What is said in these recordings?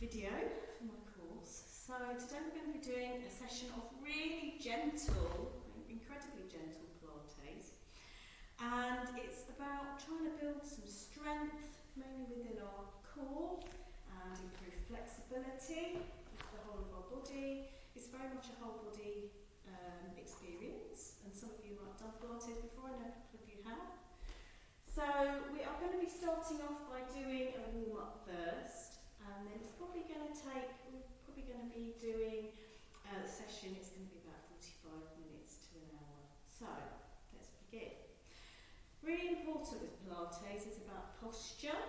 video for my course. So today we're going to be doing a session of really gentle, incredibly gentle Pilates, and it's about trying to build some strength, mainly within our core, and improve flexibility with the whole of our body. It's very much a whole body experience, and some of you might have done Pilates before, I know a couple of you have. So we are going to be starting off by doing a warm-up first, and then it's probably going to take, we're probably going to be doing the session, it's going to be about 45 minutes to an hour. So let's begin. Really important with Pilates is about posture,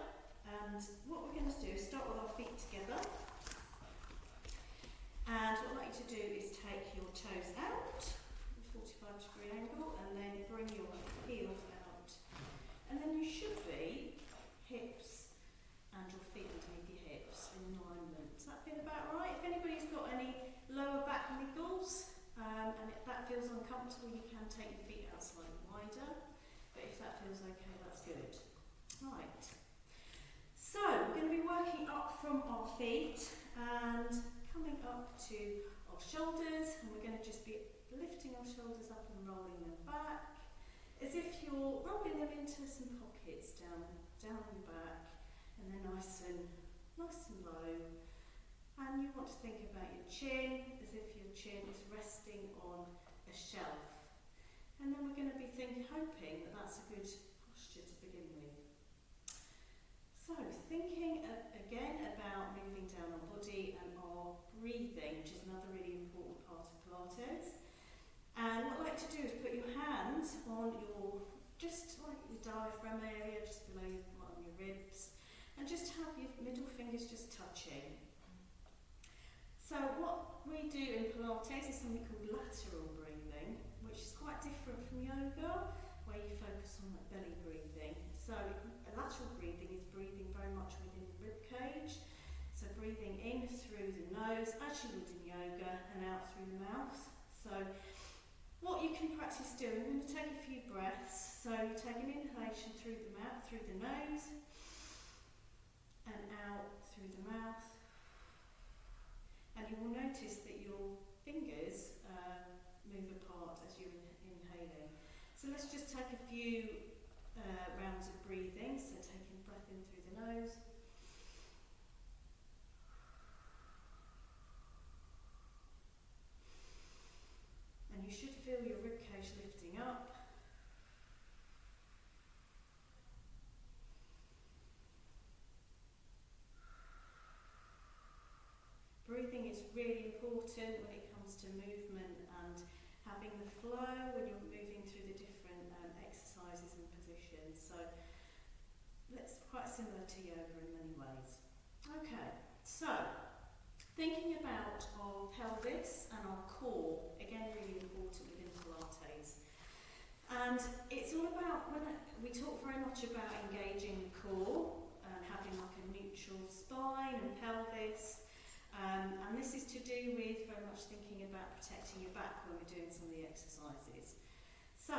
and what we're going to do is start with our feet together. And what I'd like you to do is take your toes out, a 45-degree angle, and then bring your heels out. And then you should be hips and your feet underneath your hips in alignment. Does that feel about right? If anybody's got any lower back niggles and if that feels uncomfortable, you can take your feet out slightly wider. But if that feels okay, that's good. Right. So we're going to be working up from our feet and coming up to our shoulders, and we're going to just be lifting our shoulders up and rolling them back, as if you're rolling them into some pockets down your back, and then nice and low. And you want to think about your chin, as if your chin is resting on a shelf. And then we're going to be hoping that that's a good posture to begin with. So, thinking again about moving down our body and our breathing, which is another really important part of Pilates. And what I like to do is put your hands on just like your diaphragm area, just below your ribs, and just have your middle fingers just touching. So what we do in Pilates is something called lateral breathing, which is quite different from yoga, where you focus on that belly breathing. So lateral breathing is breathing very much within the rib cage. So breathing in through the nose, as you would in yoga, and out through the mouth. So what you can practice doing, we're going to take a few breaths. So you take an inhalation through the mouth, through the nose, and out through the mouth. And you will notice that your fingers move apart as you're inhaling. So let's just take a few rounds of breathing. So taking breath in through the nose. And you should feel your ribcage lifting up. Breathing is really important when it comes to movement and having the flow when you're moving through the different exercises and positions. So that's quite similar to yoga in many ways. Okay, so thinking about our pelvis and our core, again really important within Pilates. And it's all about, we talk very much about engaging the core and having like a neutral spine and pelvis. And this is to do with very much thinking about protecting your back when we're doing some of the exercises. So,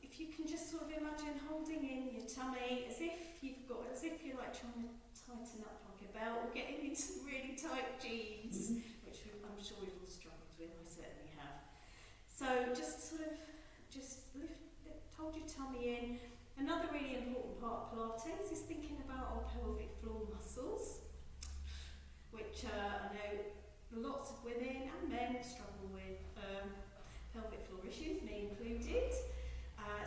if you can just sort of imagine holding in your tummy as if you're like trying to tighten up like a belt, or getting into some really tight jeans, which I'm sure we've all struggled with, I certainly have. So just hold your tummy in. Another really important part of Pilates is thinking about our pelvic floor muscles, which I know lots of women and men struggle with pelvic floor issues, me included.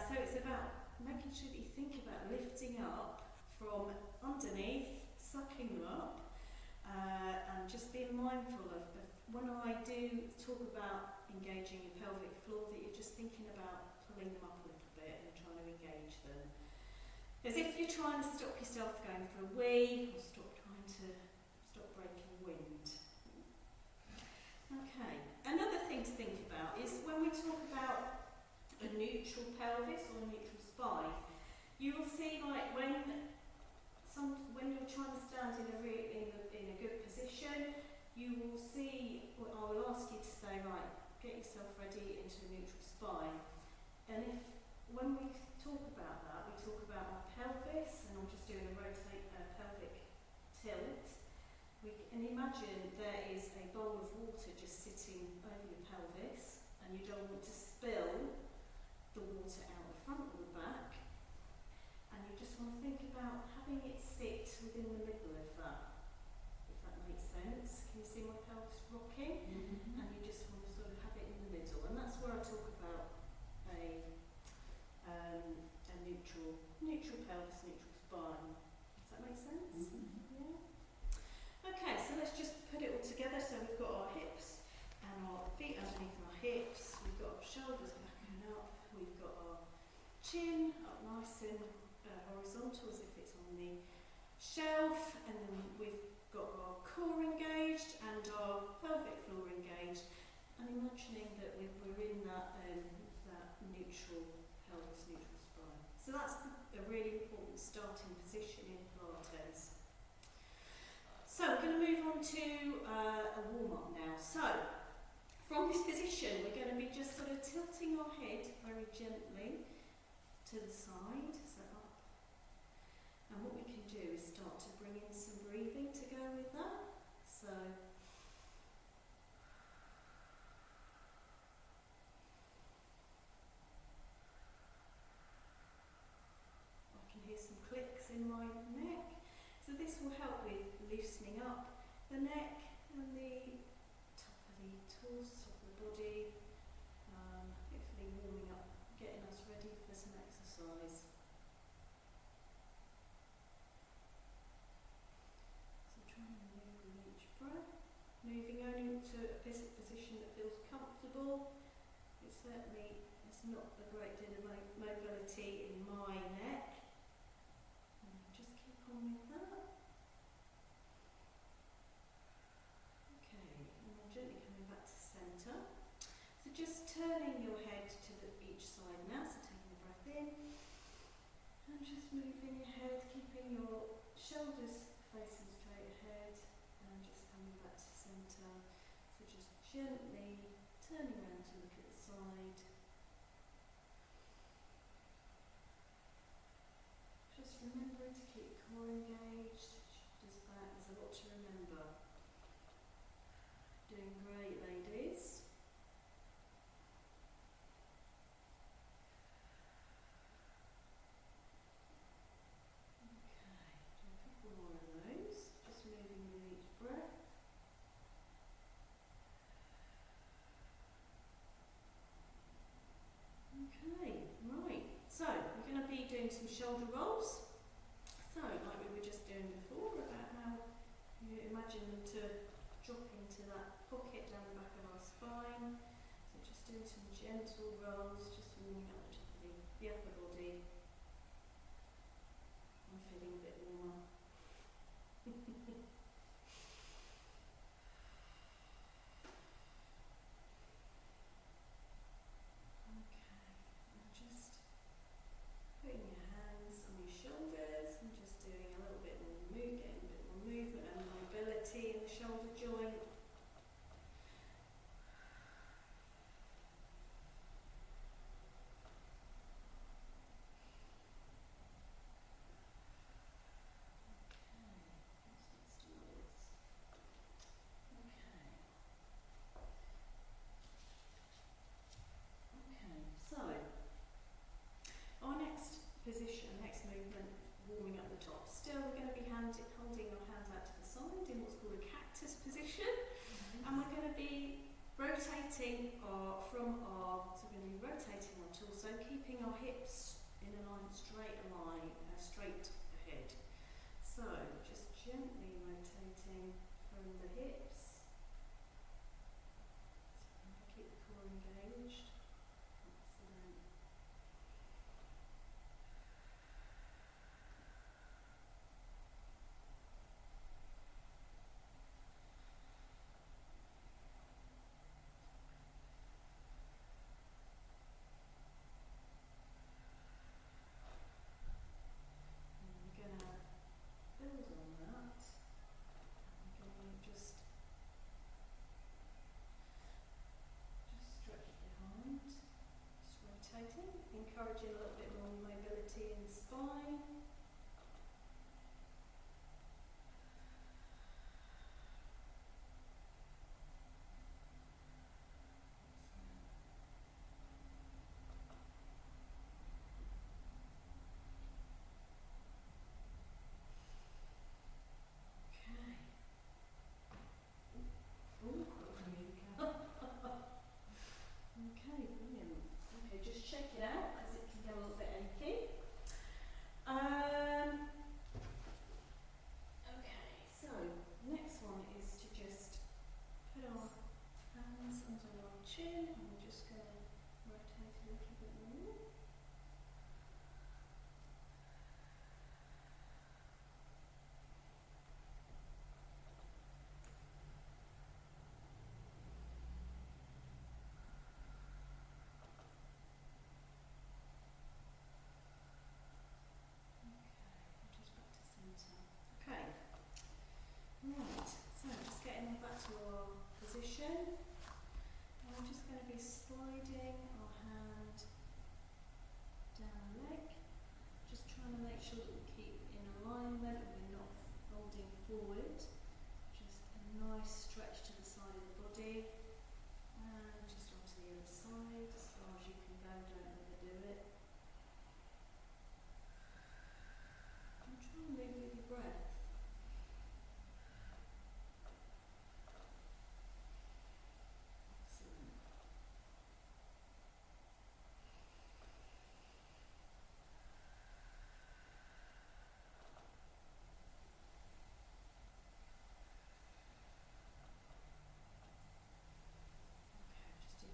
So it's about making sure that you think about lifting up from underneath, sucking them up, and just being mindful of when I do talk about engaging your pelvic floor, that you're just thinking about pulling them up a little bit and trying to engage them. As if you're trying to stop yourself going for a wee, or stop breaking wind. Okay, another thing to think about is when we talk about a neutral pelvis or a neutral spine, you will see like when you're trying to stand in a good position, you will see, I will ask you to say, right, get yourself ready into a neutral spine. And when we talk about that, we talk about our pelvis, and I'm just doing a pelvic tilt. And imagine there is a bowl of water just sitting over your pelvis, and you don't want to spill the water out the front or the back, and you just want to think about having it sit within the middle of that, if that makes sense. Can you see my pelvis rocking? And you just want to sort of have it in the middle, and that's where I talk about a neutral pelvis, neutral spine. Does that make sense? Yeah. Okay, so let's just put it all together. So we've got our hips and our feet underneath our hips. We've got our shoulders back and up. We've got our chin up nice and horizontal as if it's on the shelf, and then we've got our core engaged and our pelvic floor engaged, and imagining that we're in that neutral pelvis, neutral spine. So that's a really important starting position in Pilates. So we're going to move on to a warm-up now. So from this position we're going to be just sort of tilting our head very gently to the side, so up. And what we can do is start to bring in some breathing to go with that. So I can hear some clicks in my neck. So this will help with loosening up the neck and the top of the torso, top of the body, hopefully warming up, getting us ready for some exercise. So trying to move with each breath, moving only to a position that feels comfortable. It certainly is not a great deal of mobility in my neck. Just keep on with that. Okay, and then gently coming back to centre. So just turning your head to each side now, so taking a breath in, and just moving your head, keeping your shoulders facing straight ahead, and just coming back to centre. So just gently turning around to look at the side. Just remembering to keep the core engaged, shoulders back. There's a lot to remember. Doing great, ladies. Okay, do a couple more of those. Just moving with each breath. Okay, right. So we're going to be doing some shoulder rolls. So like we were just doing before, about how you imagine them to drop into that pocket down the back of our spine. So just doing some gentle rolls, just warming up the top of the upper body. I'm feeling a bit warmer. Okay, and just putting your hands on your shoulders and just doing a little bit more getting a bit more movement and mobility in the shoulder joint. Position, next movement, warming up the top. Still, we're going to be holding our hands out to the side in what's called a cactus position, and we're going to be rotating so we're going to be rotating our torso, keeping our hips in a line, straight ahead. So, just gently rotating from the hips. So keep the core engaged. Excellent. Build on that. We're chin, and we're just going to rotate a little bit more. Okay, right, so just getting back to our position, and we're just going to be sliding our hand down the leg, just trying to make sure that we keep in alignment and we're not folding forward, just a nice stretch to the side of the body, and just onto the other side, as far as you can go, don't overdo it. And try and move with your breath.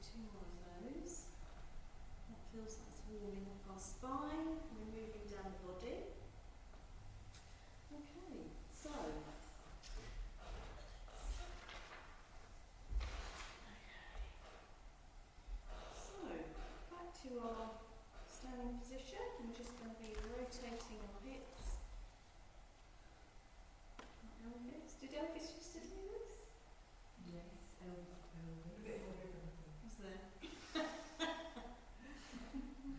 Two more of those. That feels like it's warming up our spine. We're moving down the body. Okay, so back to our standing position. We're just going to be rotating our hips. Elvis. Did Elvis used to do this? Yes, Elvis. Was there?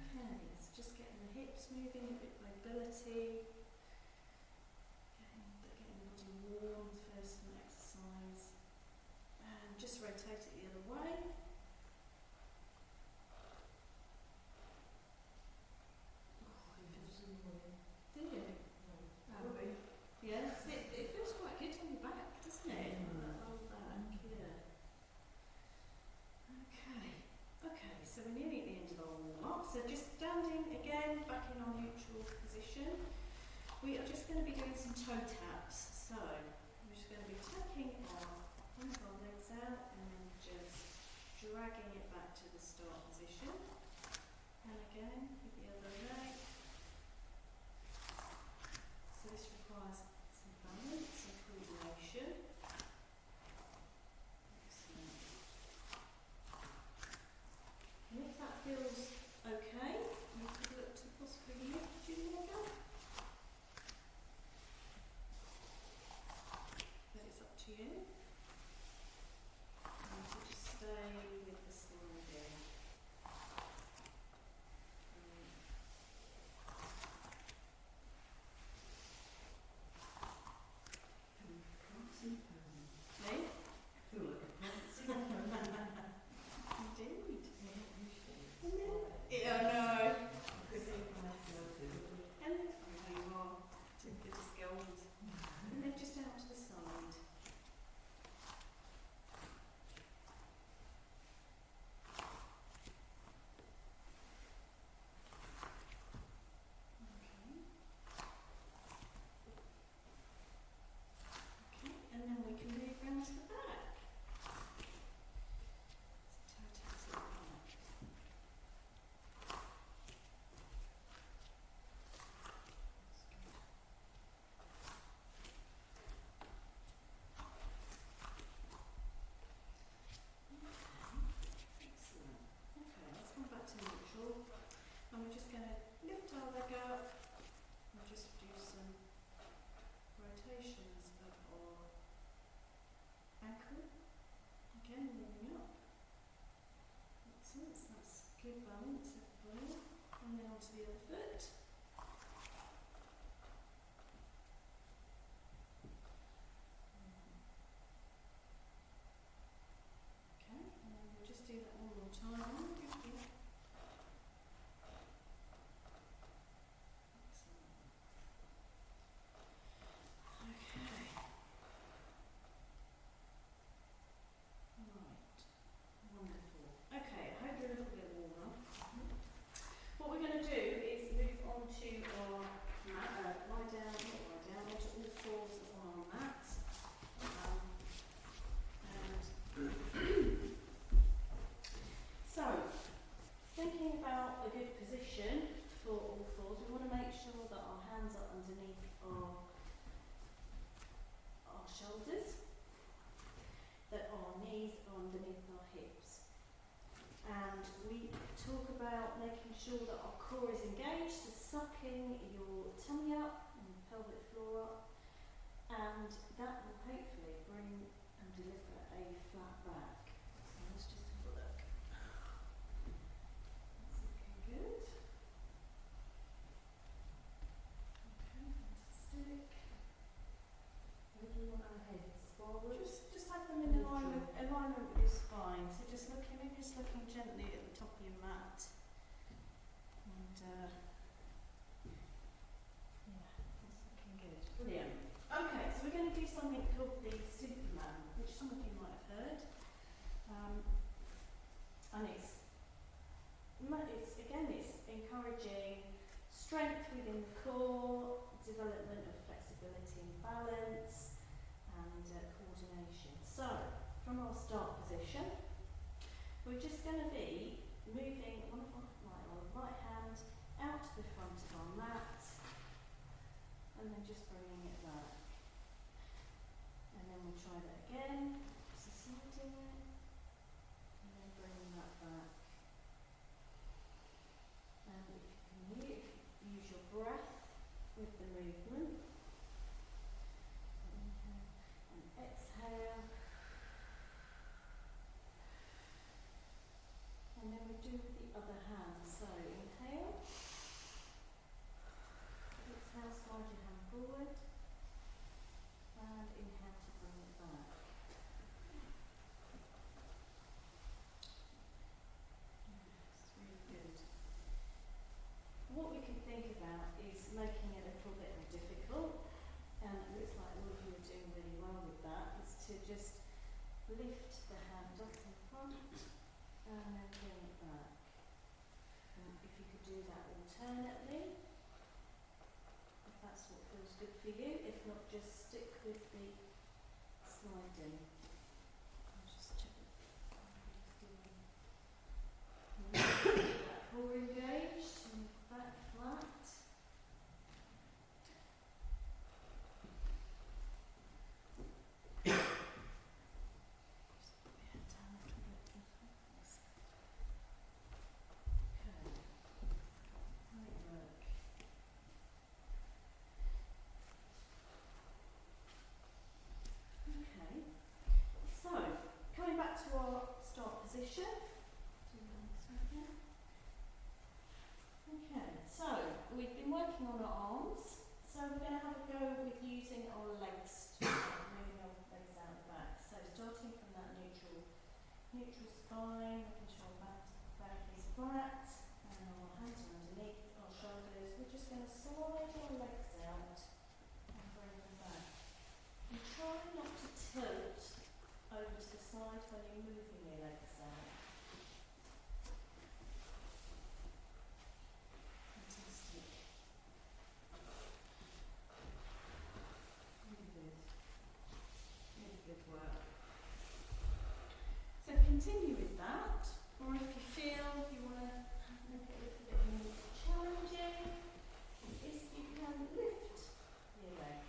Okay, so just getting the hips moving, a bit of mobility, getting the body warm, first exercise, and just rotate it the other way. Do you? Oh. Yeah, it feels quite good on your back, doesn't it? That whole back, yeah. Okay, so we're nearly at the end of our warm-up. So just standing again, back in our neutral position. We are just going to be doing some toe taps. So we're just going to be taking one of our legs out and then just dragging it back to the start position. And again, with the other leg. So this requires some balance and coordination. Excellent. And if that feels okay, you could look to possibly lift your leg up. But it's up to you. And so just stay with the sliding. And we're just going to lift our leg up and just do some rotations of our ankle. Again, moving up. Excellent, so that's good balance, everybody. And then onto the other foot. Okay, and then we'll just do that one more time. What we're going to do is move on sure that our core is engaged, so sucking your tummy up and your pelvic floor up, and that will hopefully bring and deliver a flat back. So let's just have a look. That's looking good. Okay, fantastic. Where do you want our heads? Forward? Just have them in alignment with your spine. So just looking, maybe just looking gently at the top of your mat. And yeah, that's looking good. Brilliant. Okay, so we're going to do something called the Superman, which some of you might have heard. And it's encouraging strength within the core, development of flexibility and balance, and coordination. So, from our start position, we're just going to be moving our right hand out to the front of our mat, and then just bringing it back. And then we'll try that again, so sliding it, and then bringing that back. And if you can use your breath with the movement. Inhale and exhale. And then we do with the other hand. So inhale. Exhale, slide your hand forward. And inhale to bring it back. It's really good. What we can think about is making it a little bit more difficult, and it looks like all of you are doing really well with that, is to just lift the hand up in front and then bring it back. And if you could do that alternately, if that's what feels good for you, if not, just stick with the sliding. I'll just check that core engaged and back flat. Just put your head down a little bit. Okay. Great work. Okay. So, coming back to our start position. Okay, so we've been working on our arms, so we're going to have a go with using our legs, moving our legs out the back. So starting from that neutral spine, making sure our back is flat, and our hands are underneath our shoulders. We're just going to slide our legs out and bring them back. And try not to tilt over to the side when you're moving your legs out. Fantastic. Really good. Really good work. So continue with that, or if you feel you want to make it a little bit more challenging, is you can lift your leg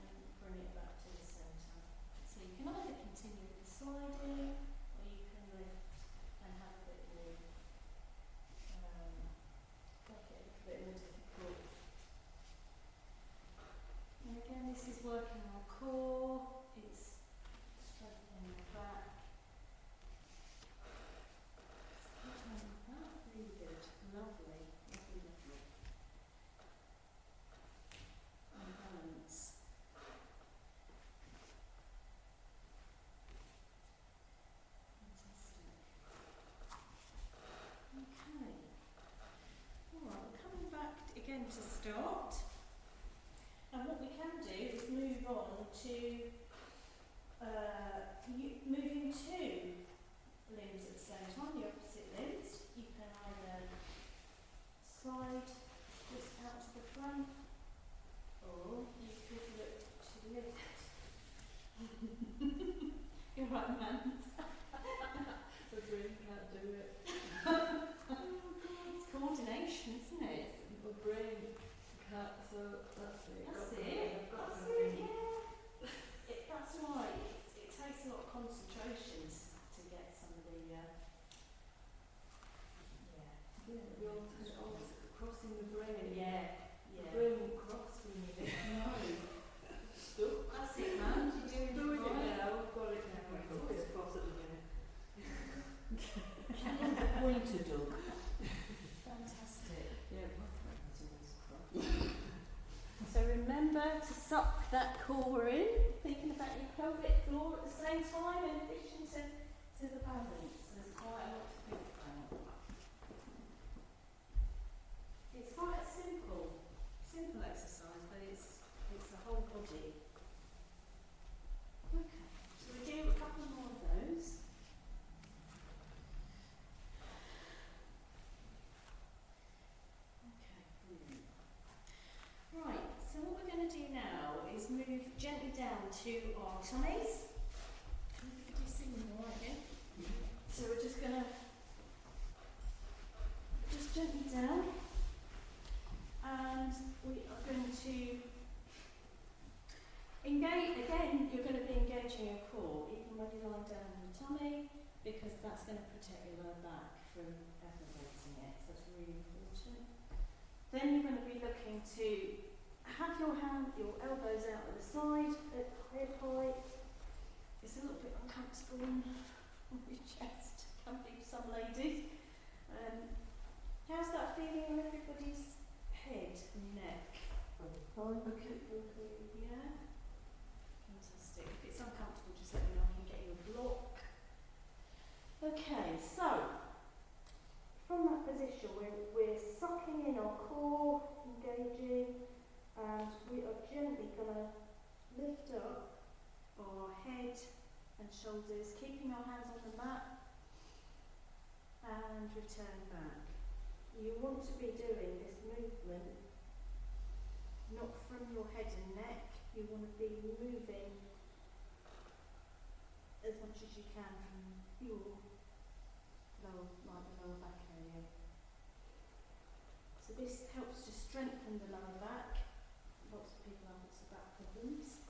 and bring it back to the centre. So you can either continue with the sliding, or you can lift and have a bit more, make it a little bit more difficult. And again, this is working our core, it's strengthening the back. Really good, lovely, lovely, lovely. And balance. Fantastic. Okay. Alright, we're coming back again to start. And what we can do is move on to moving two limbs at the same time, the opposite limbs. You can either slide this out to the front, or you could look to lift. You're right, man. The brain can't do it. It's coordination, isn't it? My brain can't, so that's it. That's Got it. I've got That's the it, brain. yeah. That's right. It takes a lot of concentration to get some of the, yeah. crossing the brain. Yeah. The brain will cross when you lift. No. That's it, man. You're doing Doing it it right. now, I've got it now. My thought it's cross at the minute. The pointer dog. Fantastic. Yeah, my throat was always cross. So remember to suck that core in, thinking about your pelvic floor at the same time, in addition to the balance. There's quite a lot to think about. It's quite a simple exercise, but it's the whole body. Okay, so we do a couple more of those. Okay, brilliant. Right, so what we're going to do now is move gently down to our tummies. Could you see me all right here? So we're just going to just gently down, and we are going to engage, again, you're going to be engaging your core, even when you're lying down on your tummy, because that's going to protect your lower back from aggravating it, so that's really important. Then you're going to be looking to have your elbows out at the side, at head height. It's a little bit uncomfortable on your chest, can be for some ladies. How's that feeling on everybody's head and neck? Okay. Yeah? Fantastic. If it's uncomfortable, just let me know. I can get you a block. Okay, so from that position, we're sucking in our core, engaging, and we are gently going to lift up our head and shoulders, keeping our hands on the mat, and return back. You want to be doing this movement not from your head and neck. You want to be moving as much as you can from your lower back area. So this helps to strengthen the lower back. Lots of people have lots of back problems.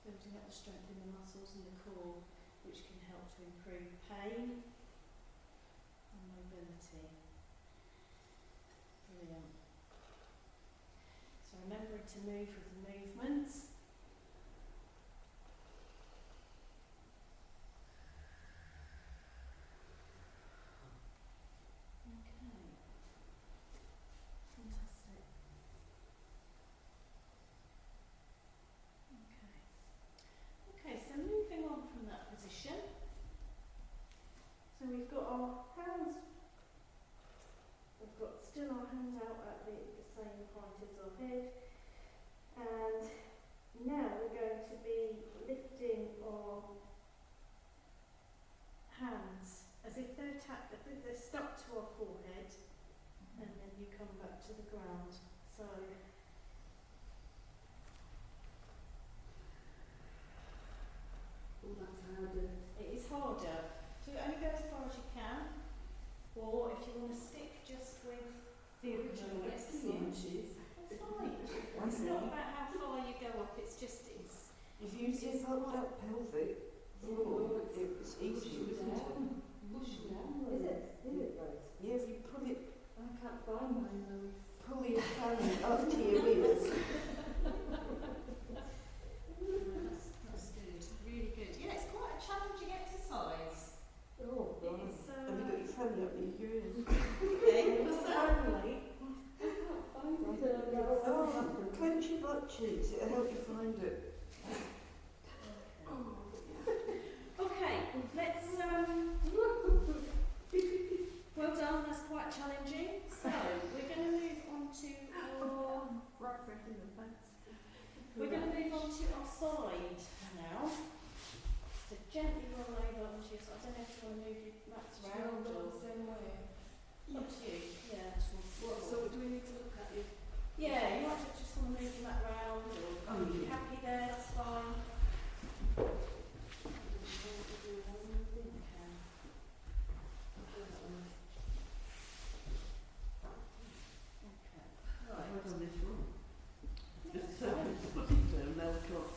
Building up the strength in the muscles and the core, which can help to improve pain and mobility. Brilliant. So remembering to move with the movements. Okay. Fantastic. Okay, so moving on from that position. So we've got our hands, we've got still our hands out at the same height as our head, and now we're going to be lifting our hands as if they're stuck to our forehead, and then you come back to the ground. So Oh, that's harder. it is harder. So only go as far as you can, or if you want to stick just with the original exercise. That's fine. It's not about how far you go up, it's just If you zip up that pelvic floor, it's easier, isn't it? Push down. Is it right? Yeah, if you pull it, I can't find mine though. pull your hand up to your ears. That's good, really good. Yeah, it's quite a challenging exercise. Oh, right. It's, Have you got your hand up your ears? okay, what's that? Oh, clench your butt cheeks, it'll help you find it. Okay, let's well done, that's quite challenging. So we're going to move on to our side now. So gently roll over onto your side. I don't know if you want to move your mats around or same way. up to you. Yeah. So do we need to look at you? Yeah, you might just want to move your mat around or if you're happy there, that's fine.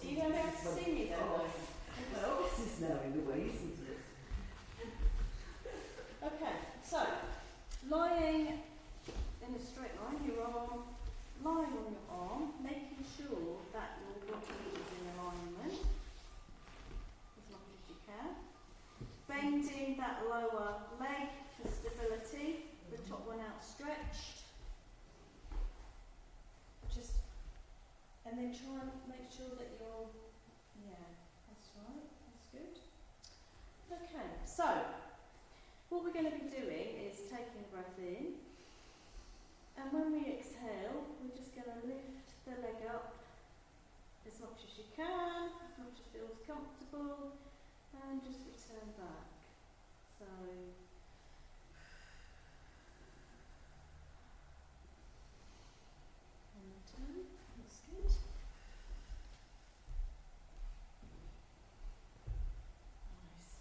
Do you know how to see me though? Well, This is now in the way, isn't it? okay, so lying make sure that you're, yeah, that's right, that's good. Okay, so what we're going to be doing is taking a breath in, and when we exhale, we're just going to lift the leg up as much as you can, as much as feels comfortable, and just return back. So, and return, that's good. Nice.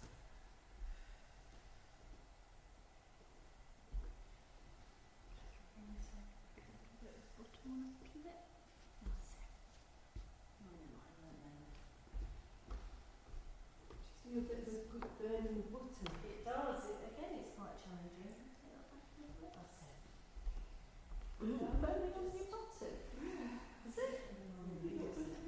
See a bit of a good burn in the button. It does. Again, it's quite challenging. Take that back a little bit. That's it. Burning on your button. Is it?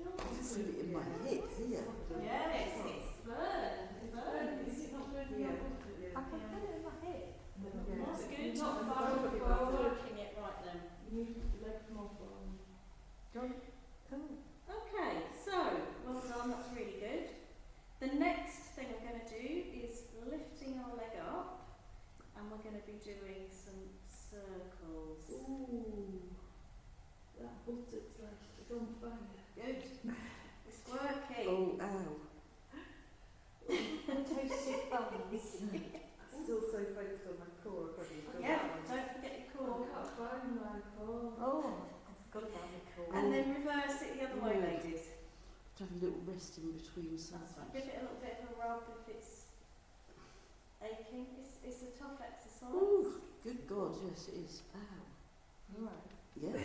I feel it in my hip here. Yes, it's burned. It's burned. Is it not burning Yeah. your button? I can feel it in my hip. That's good. Not Not far far above. working it right then. You need to leg more forward. Okay, so well done. That's really good. The next thing I'm going to do is lifting our leg up, and we're going to be doing some circles. Ooh, that button's like it's on fire. Good. It's working. Oh, ow. Toasted buns. Still so focused on my core. I've got to go Yeah, back. don't forget your Oh, core. I can't find my core. Oh, I forgot about the core. And then reverse it the other way, ladies. To have a little rest in between That's right. sometimes. Give it a little bit of a rub if it's aching. It's a tough exercise. Ooh, good God, yes it is. Ow. Right. Yeah.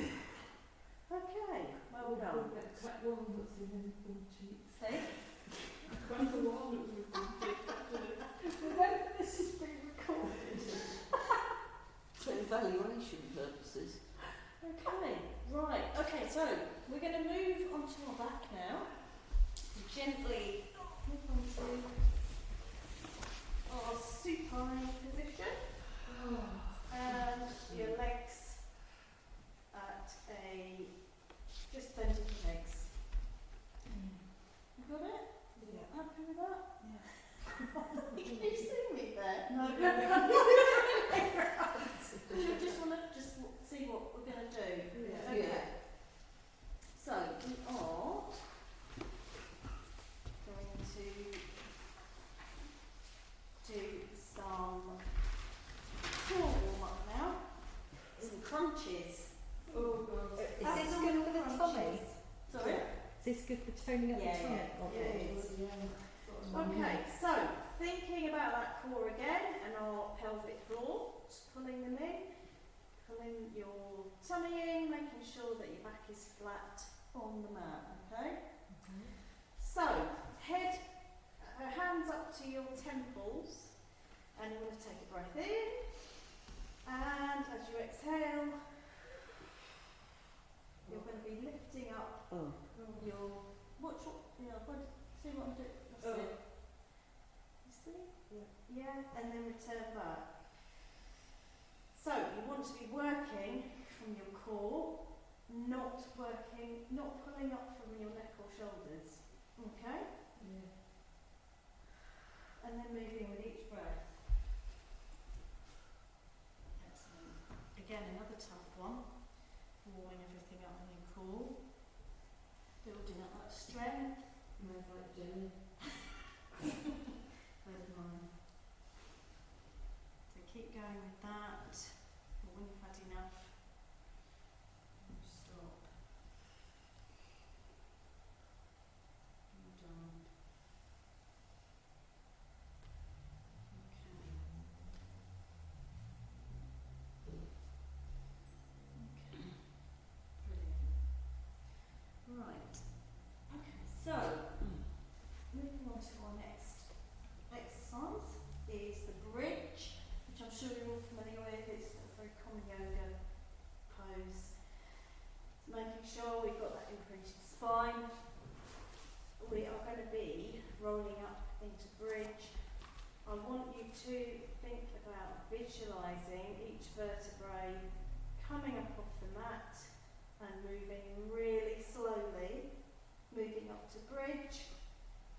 Okay, well done. Crack walnuts in the cheeks. See? Crack the walnuts in the cheeks. Remember, this is being recorded. For evaluation purposes. Okay, right. Okay, so we're going to move onto our back now. Gently move onto our supine position. And your legs at a just bending your legs. You got it? Yeah. Happy with that? Yeah. Can you see me there? No. You just want to just see what we're going to do. Yeah. Okay. Yeah. So we are going to do some core warm up now. Some crunches. Oh, God. Is this good for the tummy? Sorry? Is this good for toning up Yeah, the tummy? yeah, it is. Yeah. Okay, so thinking about that core again and our pelvic floor, just pulling them in, pulling your tummy in, making sure that your back is flat on the mat, okay? So, hands up to your temples, and you're going to take a breath in, and as you exhale, you're going to be lifting up Oh. your, see what I'm doing? That's it. You see? Yeah, and then return back. So you want to be working from your core, not pulling up from your neck or shoulders. Okay? Yeah. And then moving with each breath. Excellent. Again, another tough one. Warming everything up in your core. Building up that strength. Mine's like jelly. There's mine. So keep going with that. Or when you've had enough, you stop. Well done. Okay. Brilliant. Right. Okay, so moving on to our next exercise is the bridge, which I'm sure you're all familiar with. It's a very common yoga pose. Making sure we've got that imprinted spine. We are going to be rolling up into bridge. I want you to think about visualising each vertebrae coming up off the mat and moving really slowly, moving up to bridge,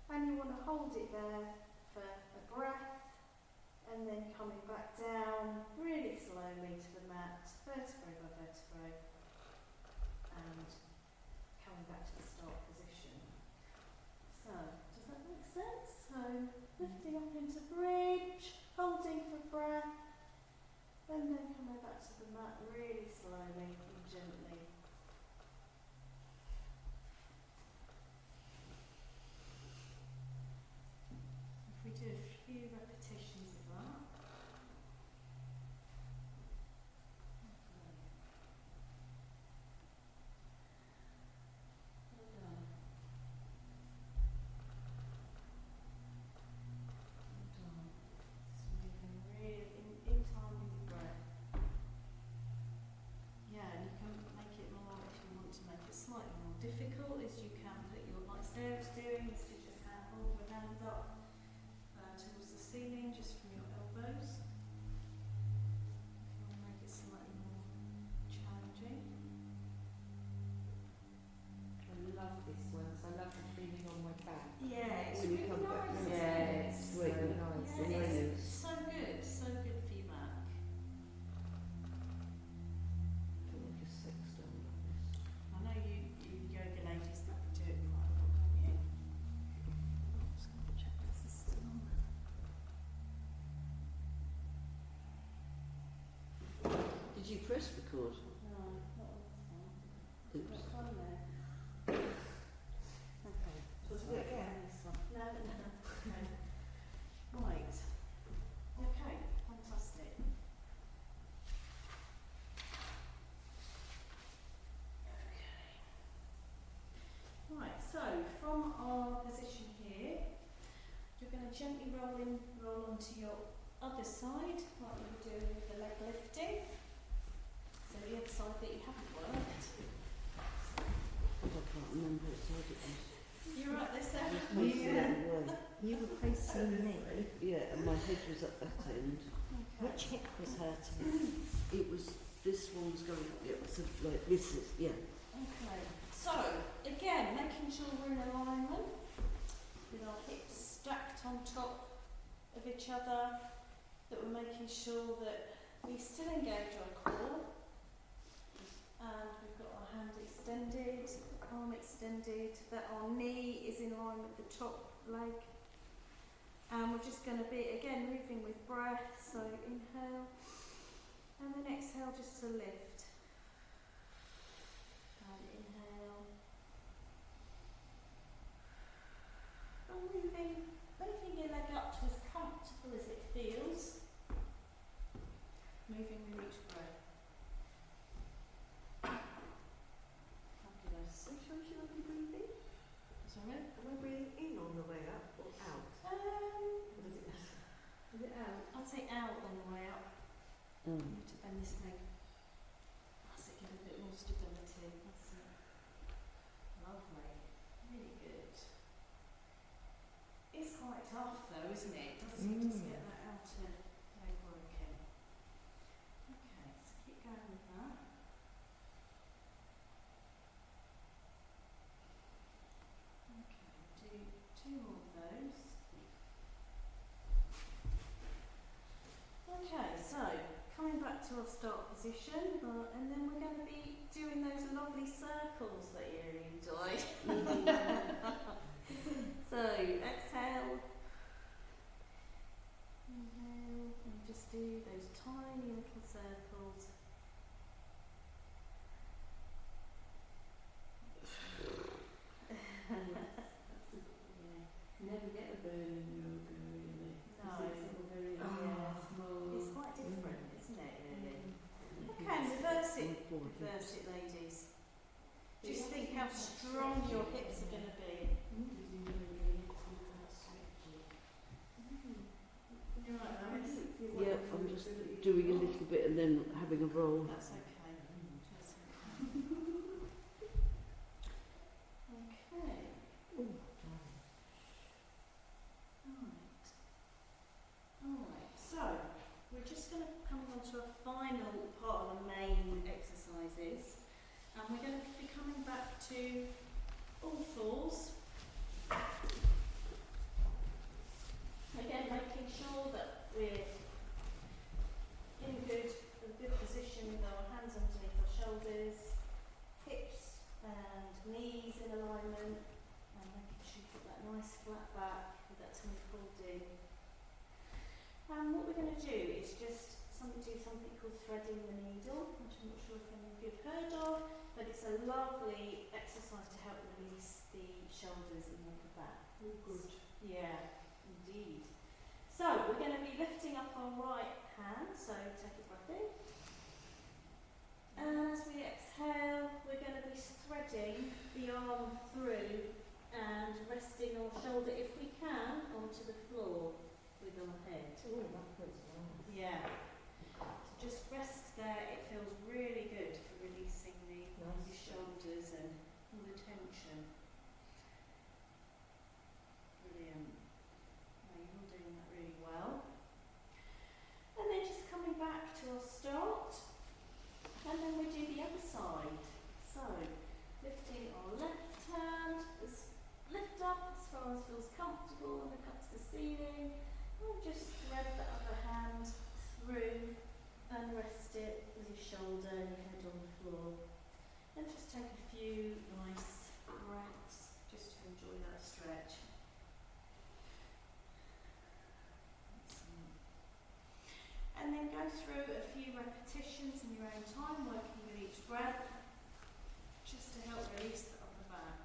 and you want to hold it there for a breath, and then coming back down really slowly to the mat, vertebrae by vertebrae, and coming back to the start position. So, does that make sense? So, lifting up into bridge, holding for breath, and then coming back to the mat really slowly and gently. If we do a few repetitions of that. Well done. Well done. Just moving really in time with your breath. Yeah, and you can make it more, if you want to make it slightly more difficult, is you can put your, like Sarah's doing, is to just hold your hands up towards the ceiling, just from your elbows. If you want to make it slightly more challenging. I love this one, so I love the feeling on my back. Yeah, it's When you really come back, nice. yeah, isn't it? it's really nice. Yeah, Brilliant. it's so good for your back. I feel like a sex doll like this. I know you yoga ladies probably do it quite a lot, don't you? Just gonna check this is still on. Did you press record? No, not on this one. Oops. What's on there? Okay. So to do it again? This one. No. Okay. Right. Okay, fantastic. Okay. Right, so from our position here, you're going to gently roll onto your other side, like we were doing with the leg lifting. So the other side that you haven't worked. I can't remember what side it was. You're right there, Sarah. Facing the other way. You were facing me. Yeah, and my head was at that end. Okay. Which hip was hurting? It was, this one was going up the other side, like this is, yeah. Okay. So, again, making sure we're in alignment with our hips stacked on top of each other, that we're making sure that we still engage our core, and we've got our hand extended, arm extended, that our knee is in line with the top leg. And we're just going to be, again, moving with breath, so inhale, and then exhale just to lift. And inhale. And moving your leg up to as comfortable as it feels. Moving with each breath. Fabulous. Which one should I be breathing? Sorry? Am I breathing in on the way up or out? Or does it matter? Is it out? I'd say out on the way up. You need to bend this leg. That's it, give it a bit more stability. That's it. Lovely. Really good. It's quite tough though, isn't it? Doesn't it? Just get that outer leg working. Okay, so keep going with that. Okay, do two more of those. Okay, so coming back to our start position, and then we're going to be doing those lovely circles that you really enjoyed. So exhale, inhale, and just do those tiny little circles. Never get a burn in yoga, really. No. It's all very small. It's quite different, isn't it, really? Okay, and reverse it, ladies. Just think how strong your hips are going to be. You're right, Alice. Yeah, I'm just doing a little bit and then having a roll. That's okay. That's okay. Okay. Alright, so we're just going to come on to a final part of the main exercises, and we're going to be coming back to all fours. Again, making sure that we're in a good position with our hands underneath our shoulders, hips and knees in alignment, and making sure you've got that nice flat back with that tummy pulled in. And what we're going to do is just do something called threading the needle, which I'm not sure if any of you have heard of, but it's a lovely exercise to help release the shoulders and the upper back. Oh, good. Yeah, indeed. So we're going to be lifting up our right hand, so take a breath in. And as we exhale, we're going to be threading the arm through and resting our shoulder, if we can, onto the floor with our head. Oh, that feels nice. Yeah. So just rest there. It feels really good for releasing the shoulders and all the tension. Brilliant. No, you're all doing that really well. And then just coming back to our start. And then we do the other side. So, lifting our left hand, lift up as far as feels comfortable and look up to the ceiling. And just thread the other hand through and rest it with your shoulder and your head on the floor. And just take a few nice breaths just to enjoy that stretch. Excellent. And then go through a few repetitions in your own time, working with each breath, just to help release the upper back.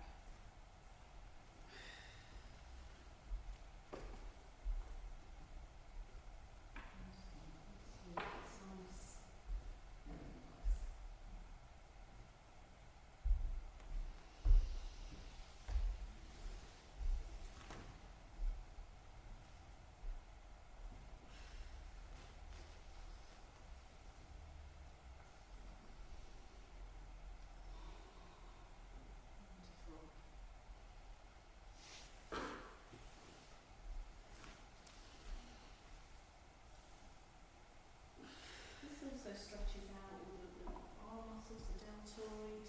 Also stretches out all the arm muscles, the deltoid,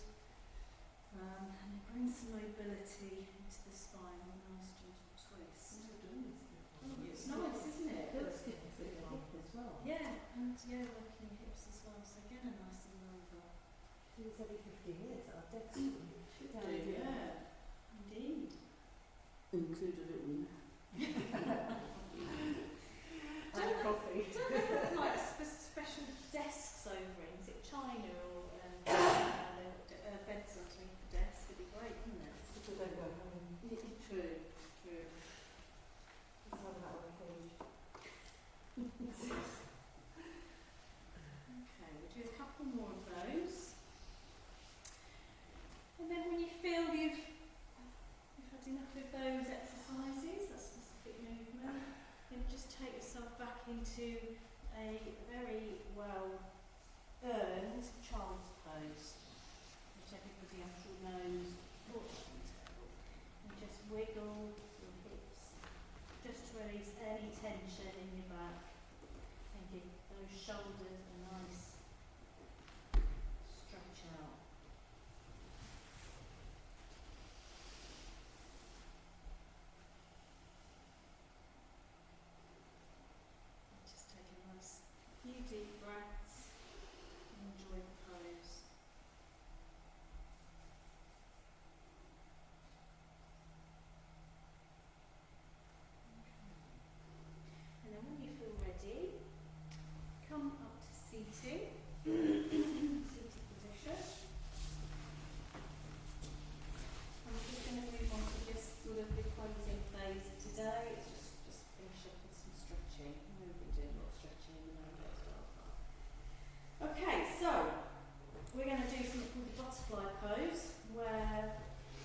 and it brings some mobility into the spine, a nice gentle twist. It's nice, isn't it? Feels good for the hip as well. Yeah, and working your hips as well, so again a nice and over. It's every 15 minutes at our desk. Should do, yeah. Indeed. Include a little And coffee. Don't they have like special desks over it? Is it China or beds underneath the desk? It'd be great, wouldn't it? Because I don't go home. True. Let's have that on the page. Okay, we'll do a couple more of those. And then when you feel you've had enough of those exercises, that specific movement, then just take yourself back into a very well earned child's pose, which everybody I'm sure knows or and just wiggle your hips, just to release any tension in your back and give those shoulders a nice stretch out. Just take a nice few deep breaths and enjoy the pose. And then when you feel ready, come up to seating, seated position. And we're just going to move on to just sort of the closing phase of today. It's just finish up with some stretching. I know we've been doing a lot of stretching in the moment as well. Okay, so we're going to do something called the butterfly pose, where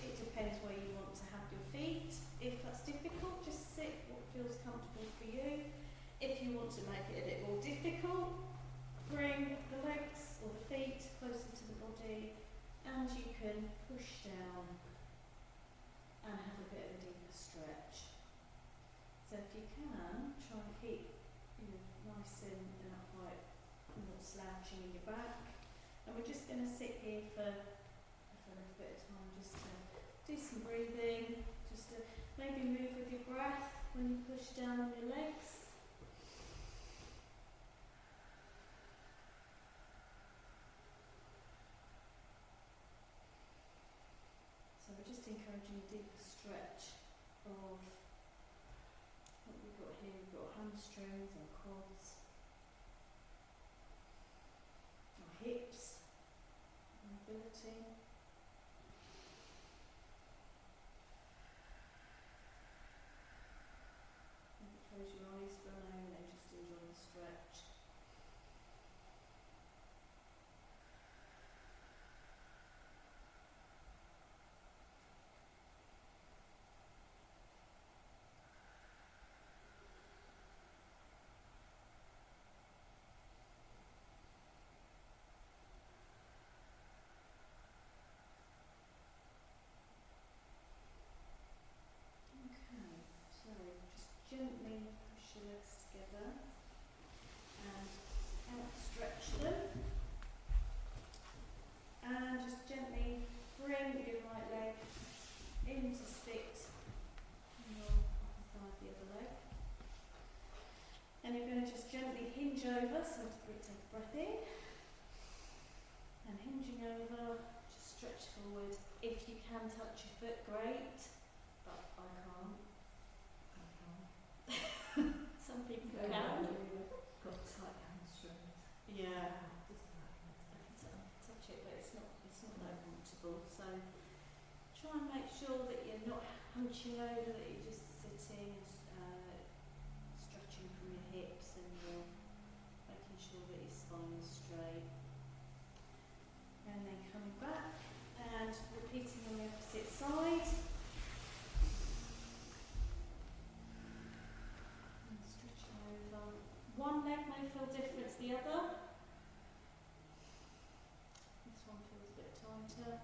it depends where you want to have your feet. If that's difficult, just sit what feels comfortable for you. If you want to make it a bit more difficult, bring the legs or the feet closer to the body, and you can push down and have a bit of a deeper stretch. So if you can, try and keep nice and upright, and not slouching in your back. And we're just going to sit here for a little bit of time just to do do some breathing, just to maybe move with your breath when you push down on your legs. So we're just encouraging a deeper stretch of what we've got here. We've got hamstrings, our quads, our hips, mobility. Maybe close your eyes for a moment and just enjoy the stretch. Gently push your legs together and outstretch them, and just gently bring your right leg in to sit on your upper thigh of the other leg, and you're going to just gently hinge over, so take a breath in and hinging over, just stretch forward. If you can touch your foot, great, but I can't. Some people can. Got tight hamstrings. Yeah. I can touch it, but it's not that comfortable. So try and make sure that you're not hunching over, that you're just sitting and stretching from your hips, and you're making sure that your spine is straight. And then coming back and repeating on the opposite side. One leg may feel different to the other. This one feels a bit tighter.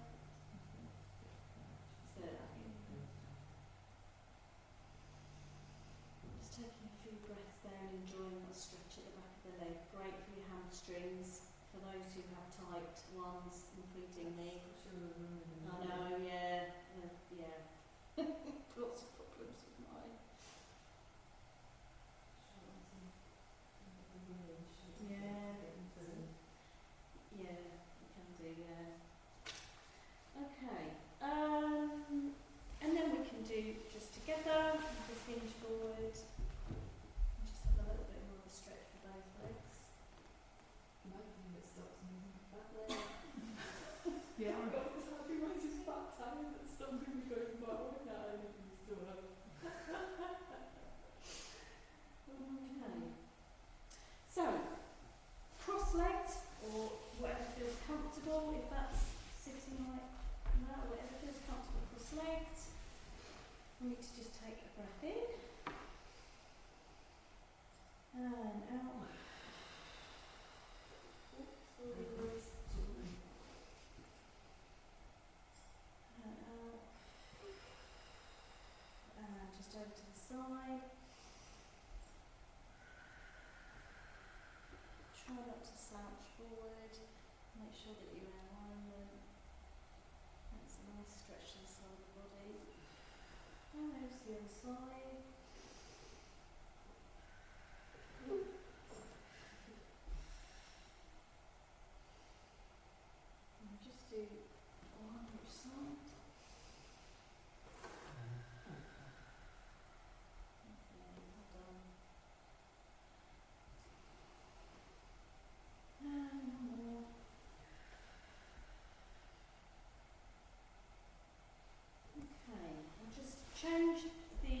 So, just taking a few breaths there and enjoying that stretch at the back of the leg. Great for your hamstrings, for those who have tight ones, including me. I know, yeah. Lots of problems with mine. Yeah, you can do, yeah. Okay, and then we can do just together, just hinge forward, and just have a little bit more of a stretch for both legs. Another thing that stops me is my back leg. Yeah, I've got this happy rising fat time that stops me going forward now, and you still have. Okay. So, cross-legged, or whatever feels comfortable, if that's sitting like that, or whatever feels comfortable cross-legged. We need to just take a breath in and out. Release. And out. And just over to the side. Try not to slouch forward. Make sure that you're in alignment. That's a nice stretch to the side of the body. And over to the other side. And just do one on each side. Okay, well done. And one more. Okay, I'll just change the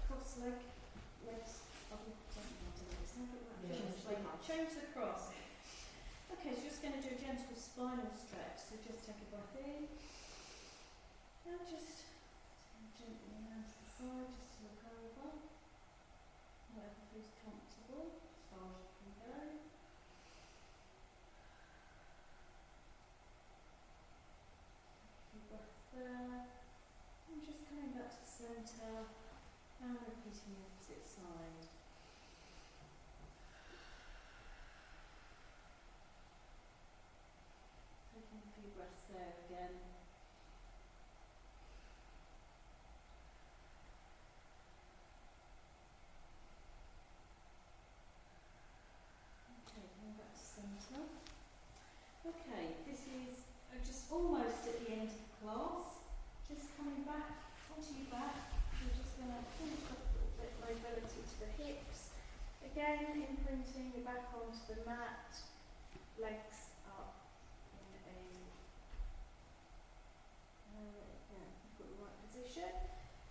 cross legs. Change the cross. Okay, so just going to do a gentle spinal stretch. So just take a breath in. And just gently round to the side, just to look over. Whatever feels comfortable, as far as you can go. A few breaths there. And just coming back to the centre and repeating the opposite side. Taking a few breaths there again. again, imprinting your back onto the mat, legs up in a you've got the right position.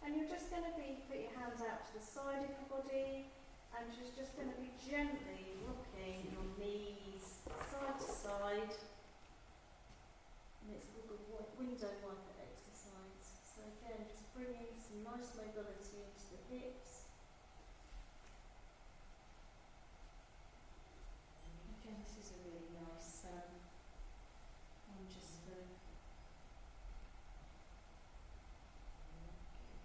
And you're just going to put your hands out to the side of your body, and you're just going to be gently rocking your knees side to side. And it's called the window wiper exercise. So again, just bringing some nice mobility into the hips. Again, this is a really nice one just for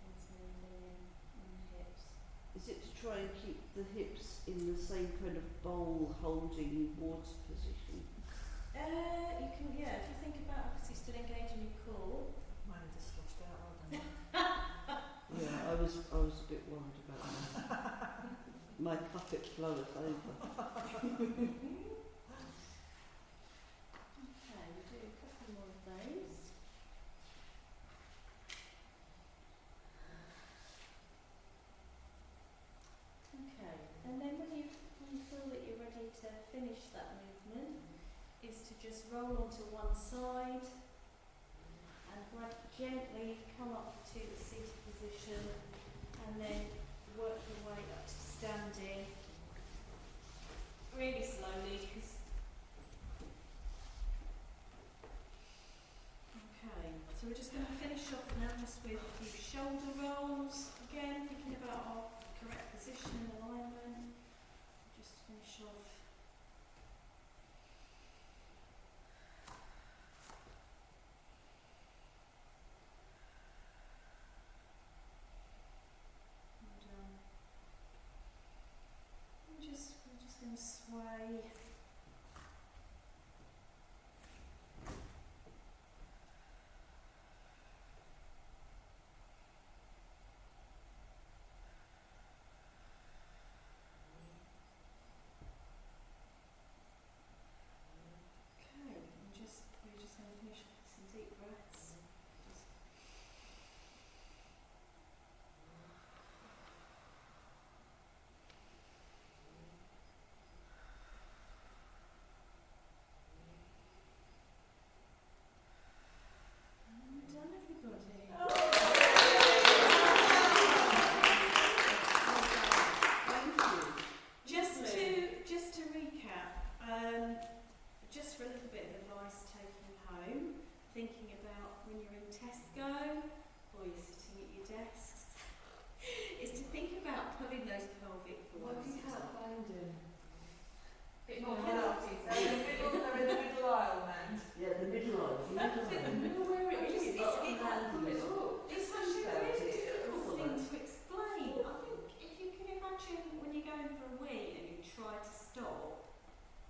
things moving in the hips. Is it to try and keep the hips in the same kind of bowl holding water position? You can, if you think about obviously still engaging your core. Mine just washed out, hold on. Yeah, I was a bit worried about that. My puppet floweth over. Okay, we'll do a couple more of those. Okay, and then when you feel that you're ready to finish that movement, is to just roll onto one side and gently come up to the seated position, and then work your way up to standing really slowly. Okay, so we're just going to finish off now just with a few shoulder rolls. Again, thinking about our correct position and alignment. Just finish off. We're just going to sway. Okay, we're just going to finish with some deep breaths. Done, everybody. Thank you. Just to recap, just for a little bit of advice taking home, thinking about when you're in Tesco or you're sitting at your desks, is to think about pulling those pelvic What if boards. you can't find him? Bit More more Pilates. They're in the middle aisle, man. Yeah, the middle aisle. The middle aisle. know where it is. It's up and down. It's actually a really difficult thing to explain. I think if you can imagine when you're going for a wee and you try to stop,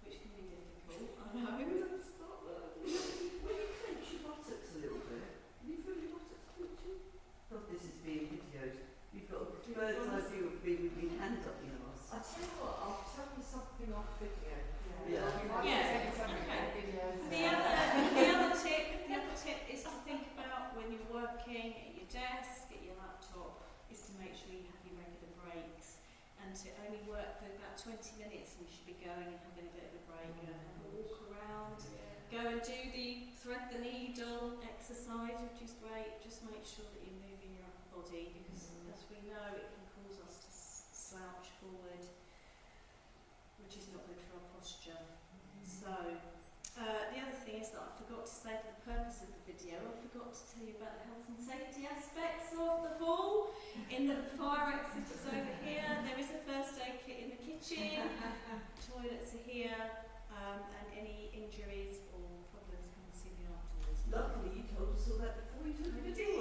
which can be difficult, I know. Don't stop that. When you clench your buttocks a little bit, you feel your buttocks clenching? God, this is being videoed. You've got a bird's eye view of me with my hand up your arse. I tell you what, I'll tell you something off video. Yeah. The other tip is to think about when you're working at your desk, at your laptop, is to make sure you have your regular breaks and to only work for about 20 minutes, and you should be going and having a bit of a break. Go and have a walk around, go and do the thread the needle exercise, which is great. Just make sure that you're moving your upper body, because as we know, it can cause us to slouch forward, which is not good for our posture. So, the other thing is that I forgot to say for the purpose of the video, I forgot to tell you about the health and safety aspects of the hall. In the fire exit is over here, there is a first aid kit in the kitchen, toilets are here, and any injuries or problems come and see me afterwards. Luckily, you told us all that before you took the video.